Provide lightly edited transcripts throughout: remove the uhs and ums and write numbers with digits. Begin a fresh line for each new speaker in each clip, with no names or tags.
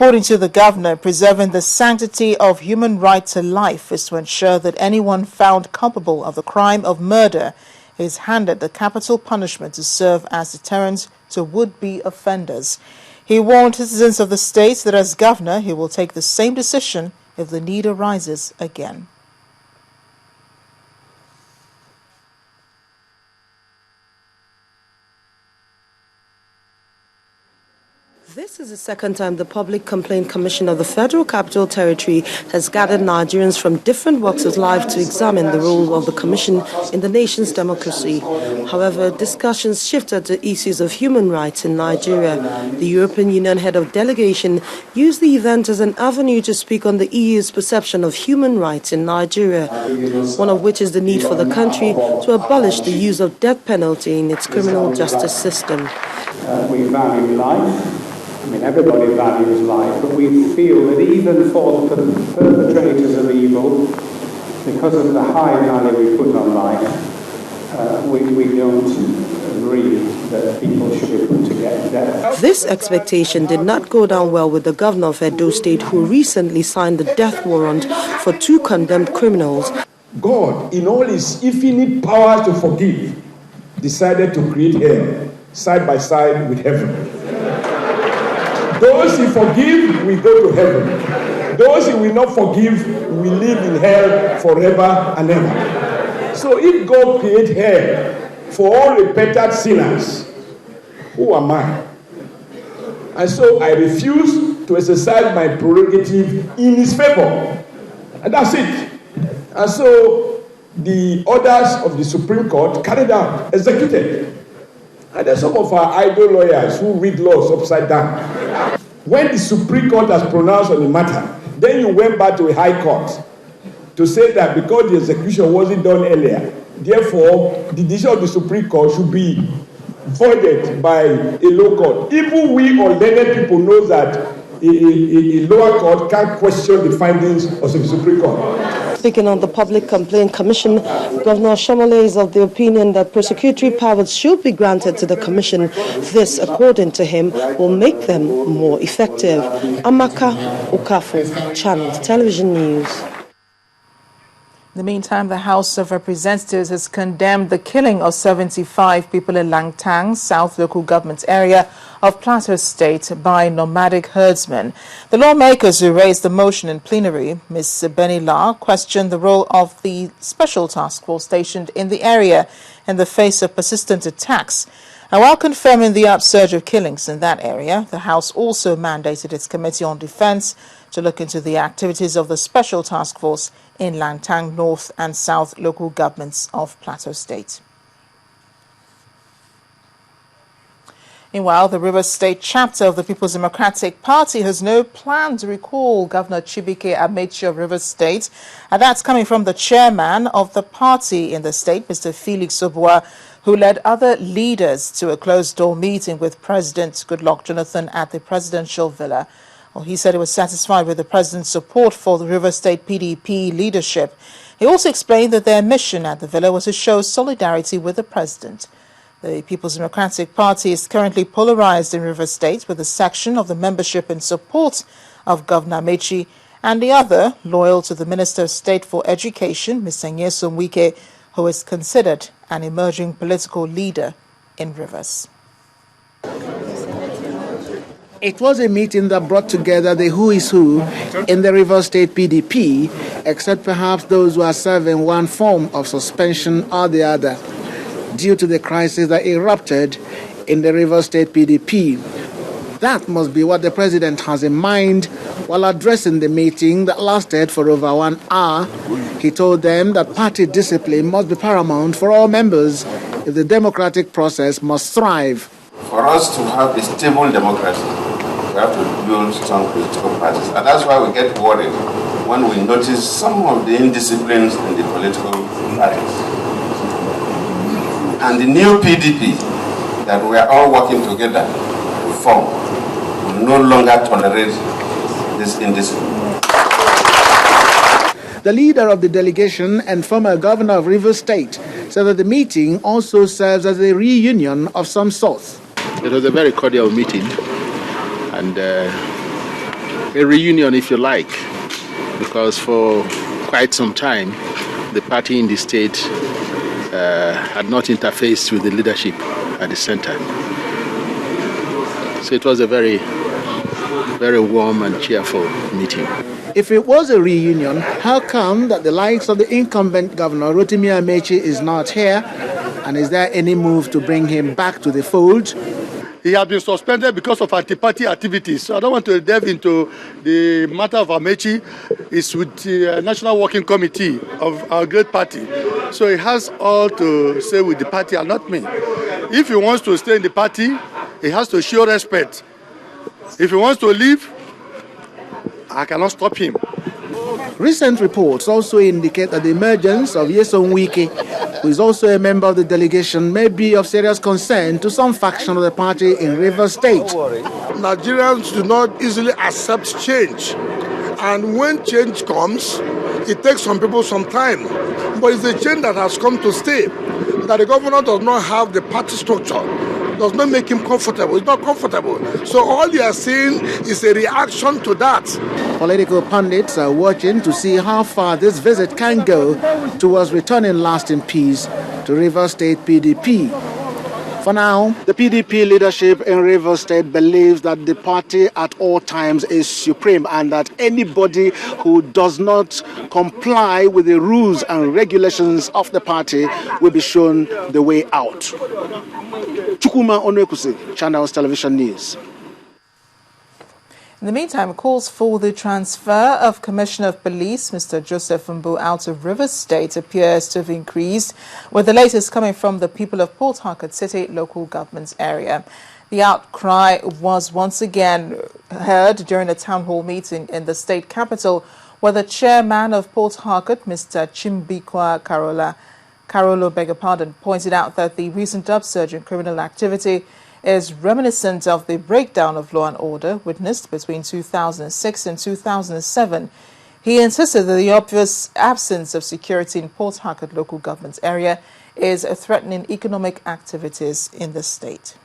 According to the governor, preserving the sanctity of human right to life is to ensure that anyone found culpable of the crime of murder is handed the capital punishment to serve as deterrent to would-be offenders. He warned citizens of the state that as governor, he will take the same decision if the need arises again.
This is the second time the Public Complaint Commission of the Federal Capital Territory has gathered Nigerians from different walks of life to examine the role of the Commission in the nation's democracy. However, discussions shifted to issues of human rights in Nigeria. The European Union head of delegation used the event as an avenue to speak on the EU's perception of human rights in Nigeria, one of which is the need for the country to abolish the use of death penalty in its criminal justice system.
We value life. I mean, everybody values life, but we feel that even for the perpetrators of evil, because of the high value we put on life, we don't agree that people should be put to death.
This expectation did not go down well with the governor of Edo State, who recently signed the death warrant for 2 condemned criminals.
God, in all his infinite power to forgive, decided to create hell side by side with heaven. Those he forgive will go to heaven. Those he will not forgive will live in hell forever and ever. So if God created hell for all repentant sinners, who am I? And so I refuse to exercise my prerogative in his favor. And that's it. And so the orders of the Supreme Court carried out, executed. And there's some of our idle lawyers who read laws upside down. When the Supreme Court has pronounced on the matter, then you went back to a high court to say that because the execution wasn't done earlier, therefore the decision of the Supreme Court should be voided by a lower court. Even we unlearned people know that a lower court can't question the findings of the Supreme Court.
Speaking on the Public Complaint Commission, Governor Shomole is of the opinion that prosecutory powers should be granted to the Commission. This, according to him, will make them more effective. Amaka Okafu, Channels Television News.
In the meantime, the House of Representatives has condemned the killing of 75 people in Langtang, South Local Government Area of Plateau State by nomadic herdsmen. The lawmakers who raised the motion in plenary, Ms. Benny La, questioned the role of the special task force stationed in the area in the face of persistent attacks. And while confirming the upsurge of killings in that area, the House also mandated its Committee on Defense to look into the activities of the Special Task Force in Langtang North and South local governments of Plateau State. Meanwhile, the Rivers State chapter of the People's Democratic Party has no plan to recall Governor Chibuike Amaechi of Rivers State, and that's coming from the chairman of the party in the state, Mr. Felix Obua, who led other leaders to a closed-door meeting with President Goodluck Jonathan at the presidential villa. Well, he said he was satisfied with the president's support for the Rivers State PDP leadership. He also explained that their mission at the villa was to show solidarity with the president. The People's Democratic Party is currently polarized in Rivers State, with a section of the membership in support of Governor Amaechi and the other loyal to the Minister of State for Education, Mr. Nyesom Wike, who is considered an emerging political leader in Rivers.
It was a meeting that brought together the who is who in the Rivers State PDP, except perhaps those who are serving one form of suspension or the other, due to the crisis that erupted in the Rivers State PDP. That must be what the president has in mind while addressing the meeting that lasted for over 1 hour. He told them that party discipline must be paramount for all members if the democratic process must thrive.
For us to have a stable democracy, we have to build strong political parties. And that's why we get worried when we notice some of the indisciplines in the political parties. And the new PDP that we are all working together to form will no longer tolerate this indiscipline.
The leader of the delegation and former governor of Rivers State said that the meeting also serves as a reunion of some sort.
It was a very cordial meeting, and
a reunion, if you like, because for quite some time, the party in the state had not interfaced with the leadership at the center. So it was a very, very warm and cheerful meeting.
If it was a reunion, how come that the likes of the incumbent governor, Rotimi Amechi, is not here? And is there any move to bring him back to the fold?
He has been suspended because of anti-party activities. So I don't want to delve into the matter of Amechi. It's with the National Working Committee of our great party. So he has all to say with the party and not me. If he wants to stay in the party, he has to show respect. If he wants to leave, I cannot stop him.
Recent reports also indicate that the emergence of Nyesom Wike, who is also a member of the delegation, may be of serious concern to some faction of the party in Rivers State.
Nigerians do not easily accept change. And when change comes, it takes some people some time. But it's a change that has come to stay. That the governor does not have the party structure, does not make him comfortable. It's not comfortable. So all you are seeing is a reaction to that.
Political pundits are watching to see how far this visit can go towards returning lasting peace to Rivers State PDP. For now, the PDP leadership in Rivers State believes that the party at all times is supreme and that anybody who does not comply with the rules and regulations of the party will be shown the way out. Chukuma Onwekusi, Channels Television News. In the meantime, calls for the transfer of Commissioner of Police, Mr. Joseph Mbu, out of Rivers State appears to have increased, with the latest coming from the people of Port Harcourt City local government area. The outcry was once again heard during a town hall meeting in the state capital, where the chairman of Port Harcourt, Mr. Chimbikwa Carolo, pointed out that the recent upsurge in criminal activity is reminiscent of the breakdown of law and order witnessed between 2006 and 2007. He insisted that the obvious absence of security in Port Harcourt local government area is threatening economic activities in the state.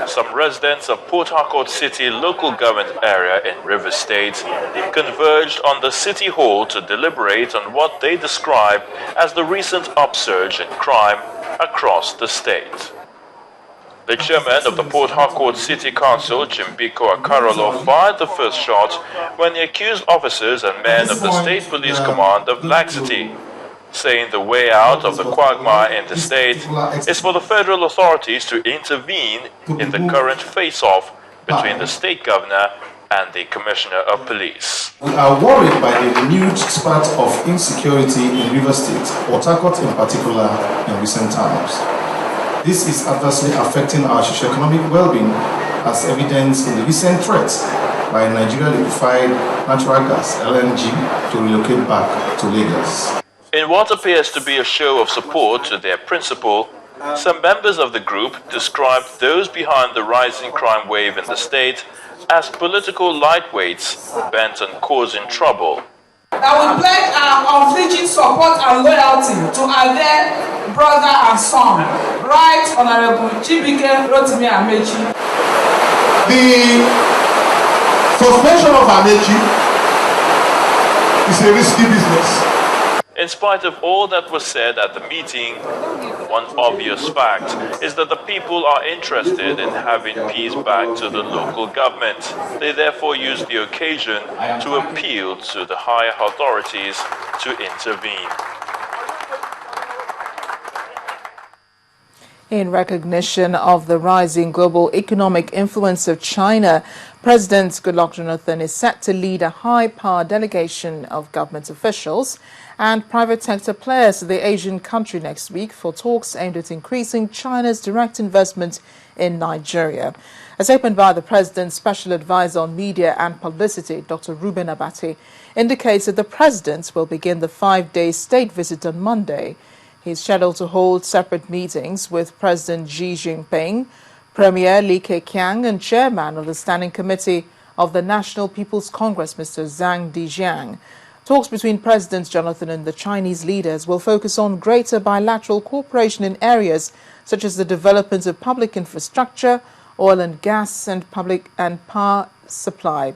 Some residents of Port Harcourt City local government area in Rivers State converged on the City Hall to deliberate on what they describe as the recent upsurge in crime across the state. The chairman of the Port Harcourt City Council, Chimbikwa Carolo, fired the first shot when he accused officers and men of the State Police Command of laxity, saying the way out of the quagmire in the state is for the federal authorities to intervene in the current face-off between the state governor and the Commissioner of Police.
We are worried by the renewed spurt of insecurity in Rivers State, Port Harcourt in particular, in recent times. This is adversely affecting our socio-economic well-being, as evidenced in the recent threat by Nigeria liquefied natural gas, LNG, to relocate back to Lagos.
In what appears to be a show of support to their principle, some members of the group described those behind the rising crime wave in the state as political lightweights bent on causing trouble.
That we pledge our unflinching support and loyalty to our dear brother and son, Right Honorable Chimbike Rotimi Amechi.
The suspension of Amechi is a risky business.
In spite of all that was said at the meeting, one obvious fact is that the people are interested in having peace back to the local government. They therefore use the occasion to appeal to the higher authorities to intervene.
In recognition of the rising global economic influence of China, President Goodluck Jonathan is set to lead a high-power delegation of government officials and private sector players to the Asian country next week for talks aimed at increasing China's direct investment in Nigeria. As opened by the President's Special Advisor on Media and Publicity, Dr. Ruben Abati, indicates that the President will begin the 5-day state visit on Monday. He's scheduled to hold separate meetings with President Xi Jinping, Premier Li Keqiang, and Chairman of the Standing Committee of the National People's Congress, Mr. Zhang Dejiang. Talks between President Jonathan and the Chinese leaders will focus on greater bilateral cooperation in areas such as the development of public infrastructure, oil and gas and public and power supply.